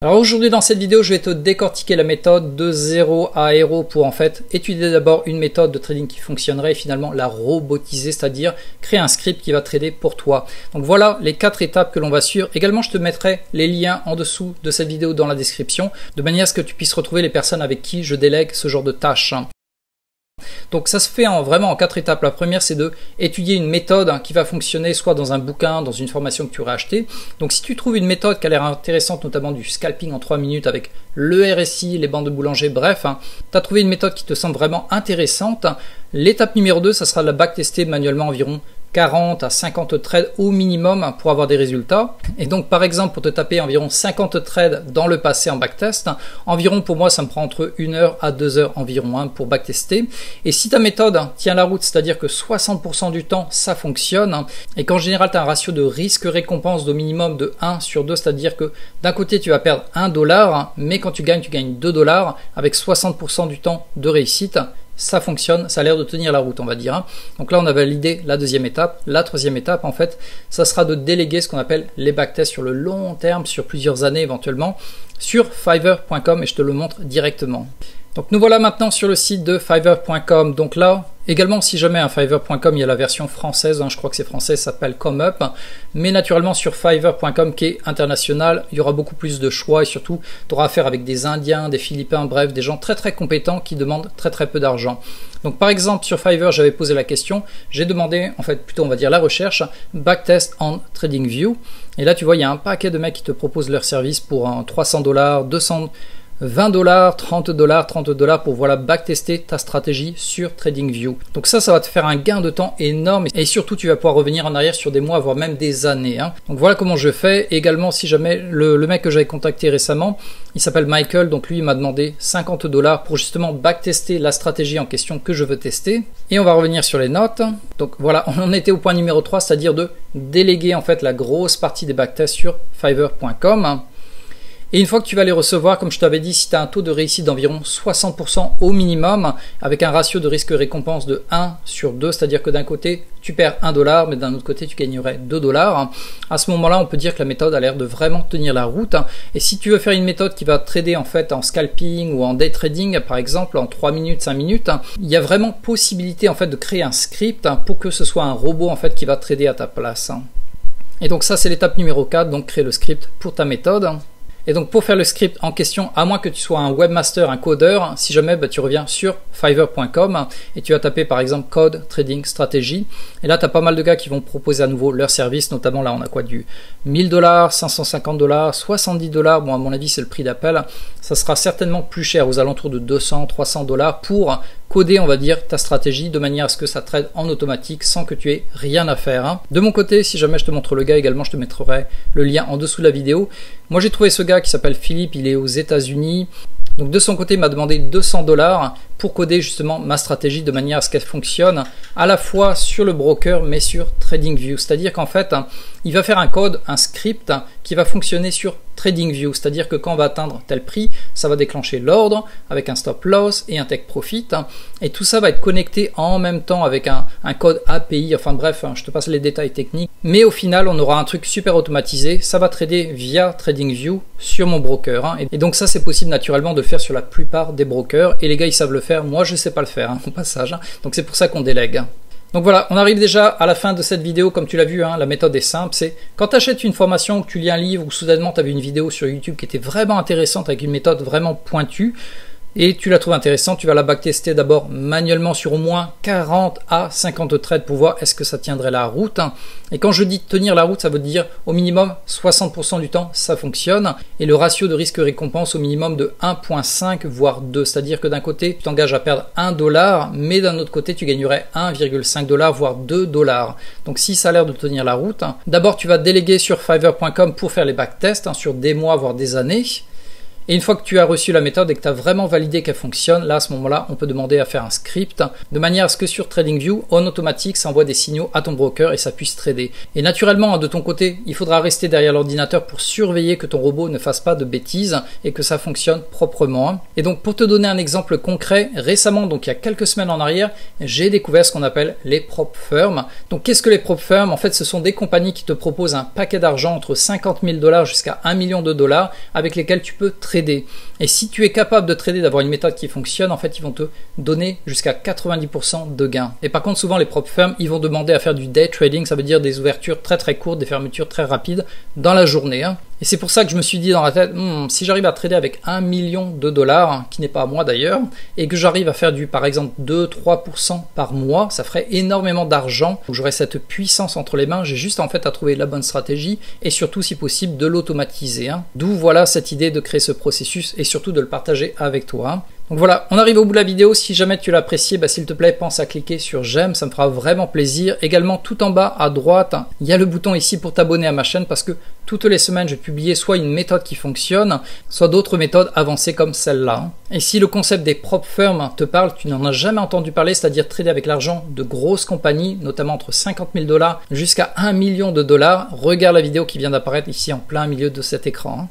Alors aujourd'hui dans cette vidéo, je vais te décortiquer la méthode de 0 à héros pour en fait étudier d'abord une méthode de trading qui fonctionnerait et finalement la robotiser, c'est-à-dire créer un script qui va trader pour toi. Donc voilà les 4 étapes que l'on va suivre. Également, je te mettrai les liens en dessous de cette vidéo dans la description de manière à ce que tu puisses retrouver les personnes avec qui je délègue ce genre de tâches. Donc ça se fait vraiment en 4 étapes. La première, c'est de étudier une méthode qui va fonctionner soit dans un bouquin, dans une formation que tu aurais acheté. Donc si tu trouves une méthode qui a l'air intéressante, notamment du scalping en 3 minutes avec le RSI, les bandes de boulanger, bref, tu as trouvé une méthode qui te semble vraiment intéressante. L'étape numéro 2, ça sera de la backtester manuellement environ 40 à 50 trades au minimum pour avoir des résultats. Et donc par exemple, pour te taper environ 50 trades dans le passé en backtest, environ pour moi ça me prend entre 1 heure à 2 heures environ pour backtester. Et si ta méthode tient la route, c'est-à-dire que 60% du temps ça fonctionne, et qu'en général tu as un ratio de risque-récompense d'au minimum de 1 sur 2, c'est-à-dire que d'un côté tu vas perdre 1 dollar, mais quand tu gagnes 2 dollars avec 60% du temps de réussite, ça fonctionne, ça a l'air de tenir la route, on va dire. Donc là, on a validé la deuxième étape. La troisième étape, en fait, ça sera de déléguer ce qu'on appelle les backtests sur le long terme, sur plusieurs années éventuellement, sur Fiverr.com et je te le montre directement. Donc nous voilà maintenant sur le site de Fiverr.com. Donc là, également si jamais à Fiverr.com il y a la version française, je crois que c'est français, ça s'appelle ComeUp, mais naturellement sur Fiverr.com qui est international, il y aura beaucoup plus de choix et surtout tu auras affaire avec des Indiens, des Philippins, bref, des gens très compétents qui demandent très peu d'argent. Donc par exemple sur Fiverr j'avais posé la question, j'ai demandé en fait plutôt on va dire la recherche backtest on TradingView et là tu vois il y a un paquet de mecs qui te proposent leur service pour 300 $, 200 $, 20 $, 30 $, 30 $ pour voilà backtester ta stratégie sur TradingView. Donc ça va te faire un gain de temps énorme et surtout tu vas pouvoir revenir en arrière sur des mois voire même des années. Donc voilà comment je fais. Également si jamais le mec que j'avais contacté récemment, il s'appelle Michael, donc lui il m'a demandé 50 $ pour justement backtester la stratégie en question que je veux tester. Et on va revenir sur les notes. Donc voilà, on était au point numéro 3, c'est-à-dire de déléguer en fait la grosse partie des backtests sur Fiverr.com. Et une fois que tu vas les recevoir, comme je t'avais dit, si tu as un taux de réussite d'environ 60% au minimum, avec un ratio de risque-récompense de 1 sur 2, c'est-à-dire que d'un côté, tu perds 1 $, mais d'un autre côté, tu gagnerais 2 $. À ce moment-là, on peut dire que la méthode a l'air de vraiment tenir la route. Et si tu veux faire une méthode qui va trader en fait en scalping ou en day trading, par exemple, en 3 minutes, 5 minutes, il y a vraiment possibilité en fait de créer un script pour que ce soit un robot en fait qui va trader à ta place. Et donc ça, c'est l'étape numéro 4, donc créer le script pour ta méthode. Et donc pour faire le script en question, à moins que tu sois un webmaster, un codeur, si jamais tu reviens sur Fiverr.com et tu vas taper par exemple Code Trading Strategy. Et là tu as pas mal de gars qui vont proposer à nouveau leurs services, notamment là on a quoi du 1000 $, 550 $, 70 $. Bon à mon avis c'est le prix d'appel. Ça sera certainement plus cher, aux alentours de 200, 300 $ pour coder on va dire ta stratégie de manière à ce que ça trade en automatique sans que tu aies rien à faire. De mon côté, si jamais je te montre le gars également, je te mettrai le lien en dessous de la vidéo. Moi j'ai trouvé ce gars qui s'appelle Philippe, il est aux États-Unis. Donc de son côté, il m'a demandé 200 $ pour coder justement ma stratégie de manière à ce qu'elle fonctionne à la fois sur le broker mais sur TradingView. C'est-à-dire qu'en fait, il va faire un code, un script qui va fonctionner sur TradingView. C'est-à-dire que quand on va atteindre tel prix, ça va déclencher l'ordre avec un stop loss et un take profit. Et tout ça va être connecté en même temps avec un code API. Enfin bref, je te passe les détails techniques. Mais au final, on aura un truc super automatisé. Ça va trader via TradingView sur mon broker. Et donc ça, c'est possible naturellement de le faire sur la plupart des brokers. Et les gars, ils savent le faire. Moi, je ne sais pas le faire au passage. Donc c'est pour ça qu'on délègue. Donc voilà, on arrive déjà à la fin de cette vidéo. Comme tu l'as vu, la méthode est simple. C'est quand tu achètes une formation ou que tu lis un livre ou soudainement tu as vu une vidéo sur YouTube qui était vraiment intéressante avec une méthode vraiment pointue et tu la trouves intéressante, tu vas la backtester d'abord manuellement sur au moins 40 à 50 trades pour voir est-ce que ça tiendrait la route. Et quand je dis tenir la route, ça veut dire au minimum 60% du temps ça fonctionne et le ratio de risque-récompense au minimum de 1.5 voire 2, c'est-à-dire que d'un côté tu t'engages à perdre 1 $, mais d'un autre côté tu gagnerais 1,5 $ voire 2 $. Donc si ça a l'air de tenir la route, d'abord tu vas déléguer sur Fiverr.com pour faire les backtests sur des mois voire des années. Et une fois que tu as reçu la méthode et que tu as vraiment validé qu'elle fonctionne, là à ce moment-là, on peut demander à faire un script de manière à ce que sur TradingView, en automatique, ça envoie des signaux à ton broker et ça puisse trader. Et naturellement, de ton côté, il faudra rester derrière l'ordinateur pour surveiller que ton robot ne fasse pas de bêtises et que ça fonctionne proprement. Et donc pour te donner un exemple concret, récemment, donc il y a quelques semaines en arrière, j'ai découvert ce qu'on appelle les prop firms. Donc qu'est-ce que les prop firms? En fait, ce sont des compagnies qui te proposent un paquet d'argent entre 50 000 $ jusqu'à 1 million de dollars avec lesquels tu peux trader. Et si tu es capable de trader, d'avoir une méthode qui fonctionne, en fait, ils vont te donner jusqu'à 90% de gains. Et par contre, souvent les prop firms, ils vont demander à faire du day trading, ça veut dire des ouvertures très très courtes, des fermetures très rapides dans la journée. Et c'est pour ça que je me suis dit dans la tête, si j'arrive à trader avec 1 million de dollars, qui n'est pas à moi d'ailleurs, et que j'arrive à faire du par exemple 2-3% par mois, ça ferait énormément d'argent. J'aurais cette puissance entre les mains, j'ai juste en fait à trouver la bonne stratégie et surtout si possible de l'automatiser. D'où voilà cette idée de créer ce processus et surtout de le partager avec toi. Donc voilà, on arrive au bout de la vidéo. Si jamais tu l'as apprécié, s'il te plaît, pense à cliquer sur j'aime, ça me fera vraiment plaisir. Également, tout en bas à droite, il y a le bouton ici pour t'abonner à ma chaîne parce que toutes les semaines, je vais publier soit une méthode qui fonctionne, soit d'autres méthodes avancées comme celle-là. Et si le concept des prop firms te parle, tu n'en as jamais entendu parler, c'est-à-dire trader avec l'argent de grosses compagnies, notamment entre 50 000 $ jusqu'à 1 million de dollars, regarde la vidéo qui vient d'apparaître ici en plein milieu de cet écran.